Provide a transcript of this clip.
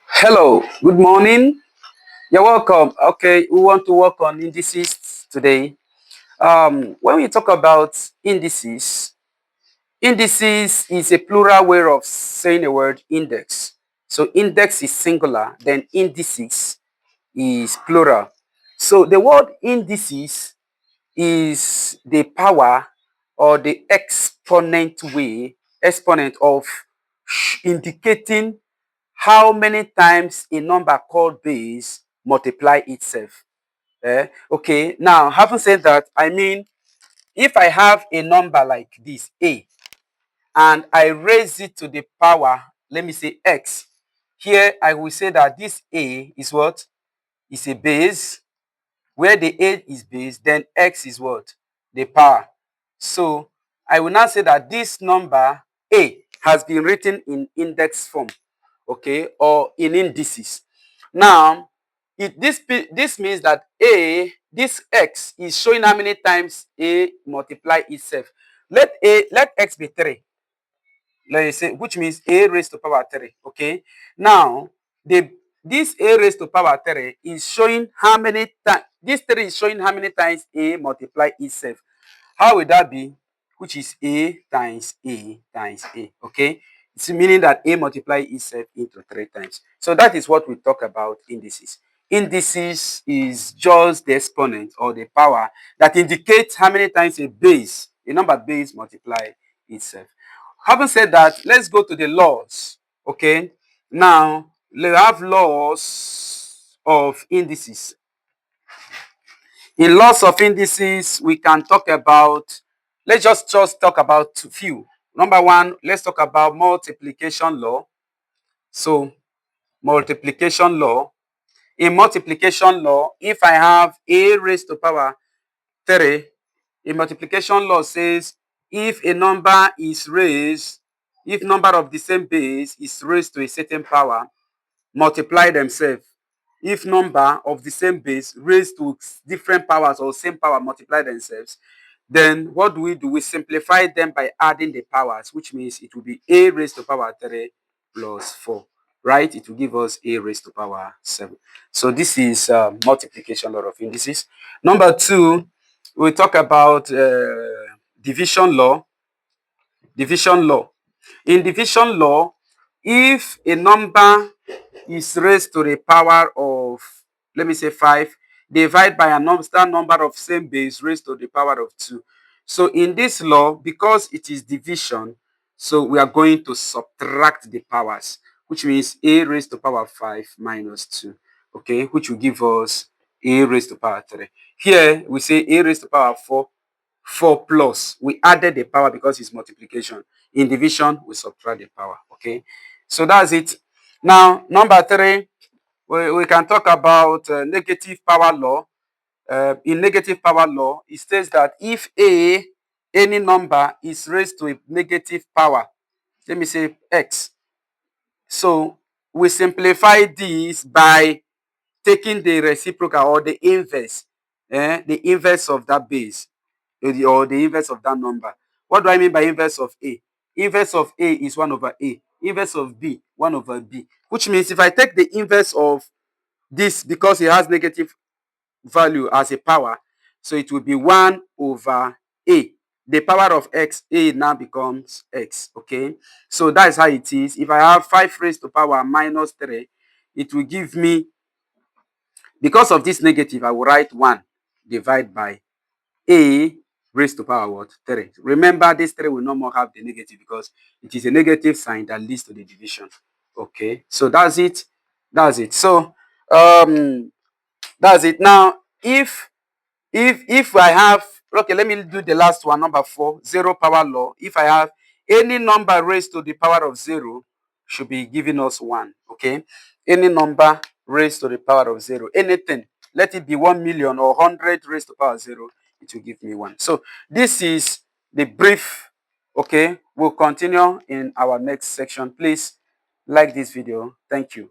Hello, good morning. You're welcome. Okay, we want to work on indices today. When we talk about indices, indices is a plural way of saying the word index. So index is singular, then indices is plural. So the word indices is the power or the exponent of indicating how many times a number called base multiply itself. Okay, now having said that, I mean, if I have a number like this, A, and I raise it to the power, let me say X, here I will say that this A is what? Is a base, where the A is base, then X is what? The power. So I will now say that this number A has been written in index form, okay, or in indices. Now, this means that this X is showing how many times A multiply itself. Let X be 3. Let us say, which means A raised to power 3. Okay. Now, this A raised to power 3 is showing how many times, this 3 is showing how many times A multiply itself. How will that be? Which is A times A times A. Okay. It's meaning that A multiply itself into 3 times. So that is what we talk about indices. Indices is just the exponent or the power that indicates how many times a number base multiply itself. Having said that, let's go to the laws. Okay. Now, we have laws of indices. In laws of indices, we can talk about, let's just talk about few. Number one, let's talk about multiplication law. So, multiplication law. In multiplication law, if I have A raised to power 3, a multiplication law says if a number is raised, if number of the same base is raised to a certain power, multiply themselves. If number of the same base raised to different powers or same power multiply themselves, then what do? We simplify them by adding the powers, which means it will be A raised to power 3 plus 4, right? It will give us A raised to power 7. So this is multiplication law of indices. Number two, we talk about division law. Division law. In division law, if a number is raised to the power of, let me say 5, divide by a constant number of same base raised to the power of 2. So in this law, because it is division, so we are going to subtract the powers, which means A raised to power 5 minus 2, okay, which will give us A raised to power 3. Here, we say A raised to power 4 plus. We added the power because it's multiplication. In division, we subtract the power, okay? So that's it. Now, number 3, we can talk about negative power law. In negative power law, it states that if any number is raised to a negative power, let me say x. So we simplify this by taking the reciprocal or the inverse of that base or the inverse of that number. What do I mean by inverse of A? Inverse of A is 1 over A. Inverse of B, 1 over B. Which means if I take the inverse of this because it has negative value as a power, so it will be 1 over A. The power of x, A now becomes x, okay? So that is how it is. If I have 5 raised to power minus 3, it will give me, because of this negative, I will write 1 divided by A raised to power what? 3. Remember, this 3 will no more have the negative because it is a negative sign that leads to the division. Okay, so that's it. That's it. So that's it. Now, if I have, okay, let me do the last one, number 4, zero power law. If I have any number raised to the power of 0, should be giving us 1. Okay, any number raised to the power of 0, anything, let it be 1 million or 100 raised to power 0, it will give me 1. So this is the brief. Okay, we'll continue in our next section. Please like this video. Thank you.